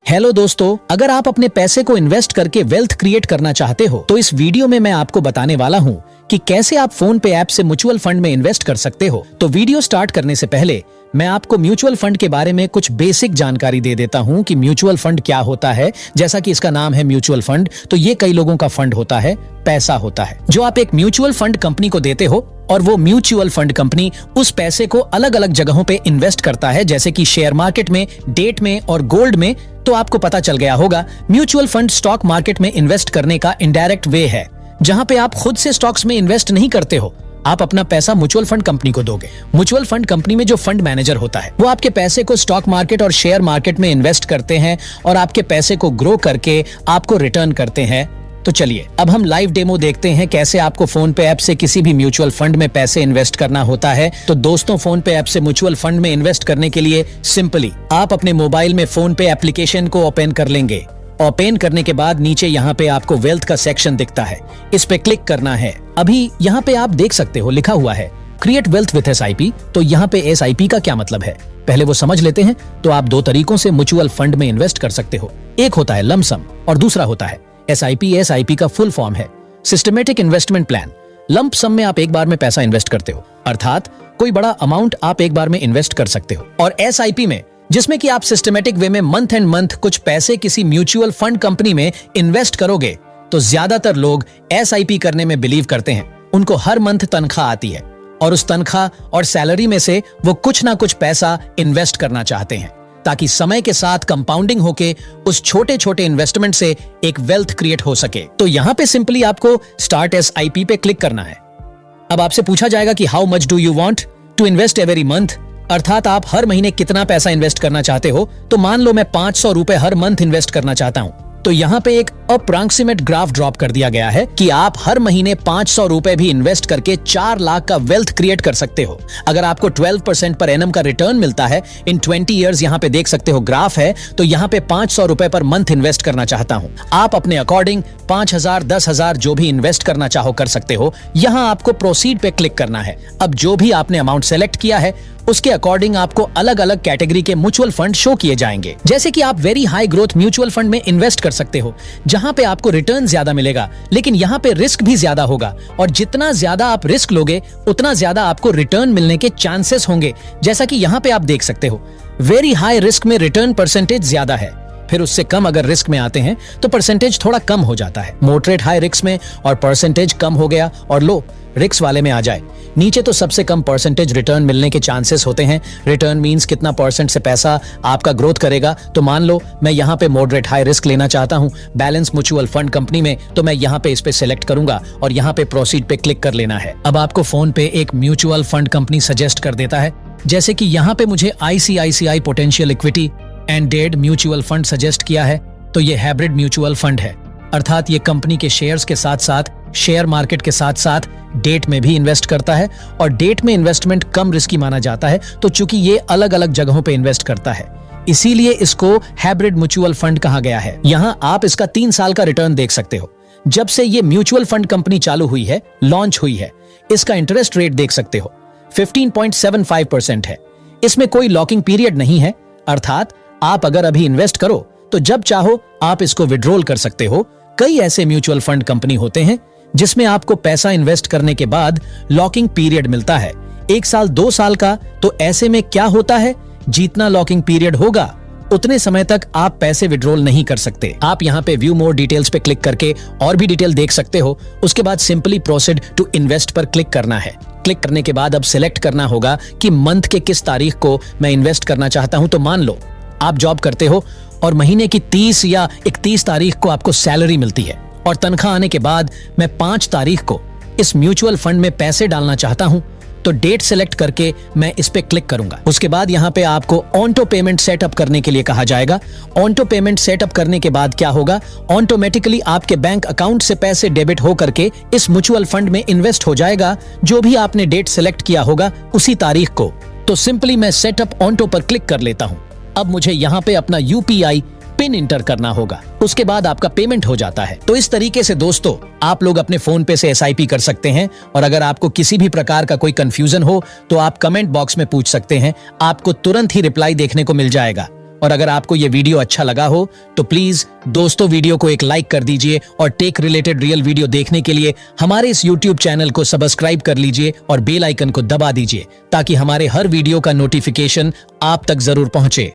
Hello दोस्तों, अगर आप अपने पैसे को इन्वेस्ट करके वेल्थ क्रिएट करना चाहते हो तो इस वीडियो में मैं आपको बताने वाला हूँ कि कैसे आप फोन पे ऐप से म्यूचुअल फंड में इन्वेस्ट कर सकते हो। तो वीडियो स्टार्ट करने से पहले मैं आपको म्यूचुअल फंड के बारे में कुछ बेसिक जानकारी दे देता हूं कि म्यूचुअल फंड क्या होता है। जैसा कि इसका नाम है म्यूचुअल फंड, तो ये कई लोगों का फंड होता है, पैसा होता है जो आप एक म्यूचुअल फंड कंपनी को देते हो और वो म्यूचुअल फंड कंपनी उस पैसे को अलग अलग जगहों पे इन्वेस्ट करता है, जैसे कि शेयर मार्केट में, डेट में और गोल्ड में। तो आपको पता चल गया होगा, म्यूचुअल फंड स्टॉक मार्केट में इन्वेस्ट करने का इनडायरेक्ट वे है, जहां पे आप खुद से स्टॉक्स में इन्वेस्ट नहीं करते हो, आप अपना पैसा म्यूचुअल फंड कंपनी को दोगे। म्यूचुअल फंड कंपनी में जो फंड मैनेजर होता है वो आपके पैसे को स्टॉक मार्केट और शेयर मार्केट में इन्वेस्ट करते हैं और आपके पैसे को ग्रो करके आपको रिटर्न करते हैं। तो चलिए अब हम लाइव डेमो देखते हैं कैसे आपको फोन पे ऐप से किसी भी म्यूचुअल फंड में पैसे इन्वेस्ट करना होता है। तो दोस्तों, फोन पे ऐप से म्यूचुअल फंड में इन्वेस्ट करने के लिए सिंपली आप अपने मोबाइल में फोन पे एप्लीकेशन को ओपन कर लेंगे। ओपन करने के बाद नीचे यहाँ पे आपको वेल्थ का सेक्शन दिखता है, इस पे क्लिक करना है। अभी यहाँ पे आप देख सकते हो लिखा हुआ है क्रिएट वेल्थ विथ SIP। तो यहाँ पे SIP का क्या मतलब है पहले वो समझ लेते हैं। तो आप दो तरीकों से म्यूचुअल फंड में इन्वेस्ट कर सकते हो, एक होता है लंप सम और दूसरा होता है SIP। SIP का फुल फॉर्म है सिस्टमेटिक इन्वेस्टमेंट प्लान। लंप सम में आप एक बार में पैसा इन्वेस्ट करते हो, अर्थात कोई बड़ा अमाउंट आप एक बार में इन्वेस्ट कर सकते हो। और SIP में, जिसमें कि आप सिस्टमेटिक वे में मंथ एंड मंथ कुछ पैसे किसी म्यूचुअल फंड कंपनी में इन्वेस्ट करोगे। तो ज्यादातर लोग SIP करने में बिलीव करते हैं। उनको हर मंथ तनख्वाह आती है और उस तनख्वाह और सैलरी में से वो कुछ ना कुछ पैसा इन्वेस्ट करना चाहते हैं, ताकि समय के साथ कंपाउंडिंग होके उस छोटे छोटे इन्वेस्टमेंट से एक वेल्थ क्रिएट हो सके। तो यहाँ पे सिंपली आपको स्टार्ट SIP पे क्लिक करना है। अब आपसे पूछा जाएगा कि how much do you want to invest every month, अर्थात आप हर महीने कितना पैसा इन्वेस्ट करना चाहते हो। तो मान लो मैं 500 रुपए हर मंथ इन्वेस्ट करना चाहता हूं। तो यहाँ पे एक अप्रॉक्सिमेट ग्राफ ड्रॉप कर दिया गया है कि आप हर महीने 500 रुपए भी इन्वेस्ट करके 4 लाख का वेल्थ क्रिएट कर सकते हो। अगर आपको 12% पर एनम का रिटर्न मिलता है इन 20 इयर्स, यहाँ पे देख सकते हो ग्राफ है। तो यहाँ पे 500 रुपए पर मंथ इन्वेस्ट करना चाहता हूँ। आप अपने अकॉर्डिंग 5,000, 10,000 जो भी इन्वेस्ट करना चाहो कर सकते हो। यहाँ आपको प्रोसीड पे क्लिक करना है। अब जो भी आपने अमाउंट सेलेक्ट किया है उसके अकॉर्डिंग आपको अलग अलग कैटेगरी के म्यूचुअल फंड शो किए जाएंगे। जैसे कि आप very high growth mutual fund में इन्वेस्ट कर सकते हो, जहां पे आपको रिटर्न ज्यादा मिलेगा, लेकिन यहाँ पे रिस्क भी ज्यादा होगा। और जितना ज्यादा आप रिस्क लोगे उतना ज्यादा आपको रिटर्न मिलने के चांसेस होंगे। जैसा कि यहाँ पे आप देख सकते हो, वेरी हाई रिस्क में रिटर्न परसेंटेज ज्यादा है, फिर उससे कम अगर रिस्क में आते हैं तो परसेंटेज थोड़ा कम हो जाता है। मॉडरेट हाई रिस्क में और परसेंटेज कम हो गया, और लो रिस्क वाले में आ जाए नीचे तो सबसे कम परसेंटेज रिटर्न मिलने के चांसेस होते हैं। रिटर्न मींस कितना परसेंट से पैसा आपका ग्रोथ करेगा। तो मान लो मैं यहाँ पे मॉडरेट हाई रिस्क लेना चाहता हूँ बैलेंस म्यूचुअल फंड कंपनी में, तो मैं यहाँ पे इस पे सिलेक्ट करूंगा और यहाँ पे प्रोसीड पे क्लिक कर लेना है। अब आपको फोन पे एक म्यूचुअल फंड कंपनी सजेस्ट कर देता है, जैसे कि यहाँ पे मुझे ICICI potential equity and debt mutual fund suggest किया है। तो ये हाइब्रिड म्यूचुअल फंड है, अर्थात ये कंपनी के शेयर्स के साथ साथ शेयर मार्केट के साथ साथ डेट में भी इन्वेस्ट करता है। और डेट में इन्वेस्टमेंट कम रिस्की माना जाता है, तो चूंकि ये अलग अलग जगहों पे इन्वेस्ट करता है इसीलिए इसको हाइब्रिड म्यूचुअल फंड कहा गया है। यहाँ आप इसका 3 साल का रिटर्न देख सकते हो। जब से ये म्यूचुअल फंड कंपनी चालू हुई है, लॉन्च हुई है, इसका इंटरेस्ट रेट देख सकते हो 15.75% है। इसमें कोई लॉकिंग पीरियड नहीं है, अर्थात आप अगर अभी इन्वेस्ट करो तो जब चाहो आप इसको विड्रॉल कर सकते हो। कई ऐसे म्यूचुअल फंड कंपनी होते हैं जिसमें आपको पैसा इन्वेस्ट करने के बाद लॉकिंग पीरियड मिलता है 1 साल 2 साल का। तो ऐसे में क्या होता है, जितना लॉकिंग पीरियड होगा उतने समय तक आप पैसे विड्रॉल नहीं कर सकते। आप यहाँ पे व्यू मोर डिटेल्स पे क्लिक करके और भी डिटेल देख सकते हो। उसके बाद सिंपली प्रोसीड टू इन्वेस्ट पर क्लिक करना है। क्लिक करने के बाद अब सिलेक्ट करना होगा कि मंथ के किस तारीख को मैं इन्वेस्ट करना चाहता हूं। तो मान लो आप जॉब करते हो और महीने की 30 या 31 तारीख को आपको सैलरी मिलती है और तनख्वाह आने के बाद मैं 5 तारीख को इस म्यूचुअल फंड में पैसे डालना चाहता हूं। तो डेट सेलेक्ट करके मैं इस पे क्लिक करूंगा। उसके बाद यहाँ पे आपको ऑटो पेमेंट सेटअप करने के लिए कहा जाएगा। ऑटो पेमेंट सेटअप करने के बाद क्या होगा, ऑटोमेटिकली आपके बैंक अकाउंट से पैसे डेबिट हो करके इस म्यूचुअल फंड में इन्वेस्ट हो जाएगा, जो भी आपने डेट सेलेक्ट किया होगा उसी तारीख को। तो सिंपली मैं सेटअप ऑटो पर क्लिक कर लेता हूं। अब मुझे यहाँ पे अपना UPI पिन इंटर करना होगा, उसके बाद आपका पेमेंट हो जाता है। तो इस तरीके से दोस्तों आप लोग अपने फोन पे से SIP कर सकते हैं। और अगर आपको किसी भी प्रकार का कोई कंफ्यूजन हो तो आप कमेंट बॉक्स में पूछ सकते हैं, आपको तुरंत ही रिप्लाई देखने को मिल जाएगा। और अगर आपको ये वीडियो अच्छा लगा हो तो प्लीज दोस्तों वीडियो को एक लाइक कर दीजिए और टेक रिलेटेड रियल वीडियो देखने के लिए हमारे इस YouTube चैनल को सब्सक्राइब कर लीजिए और बेल आइकन को दबा दीजिए ताकि हमारे हर वीडियो का नोटिफिकेशन आप तक जरूर पहुंचे।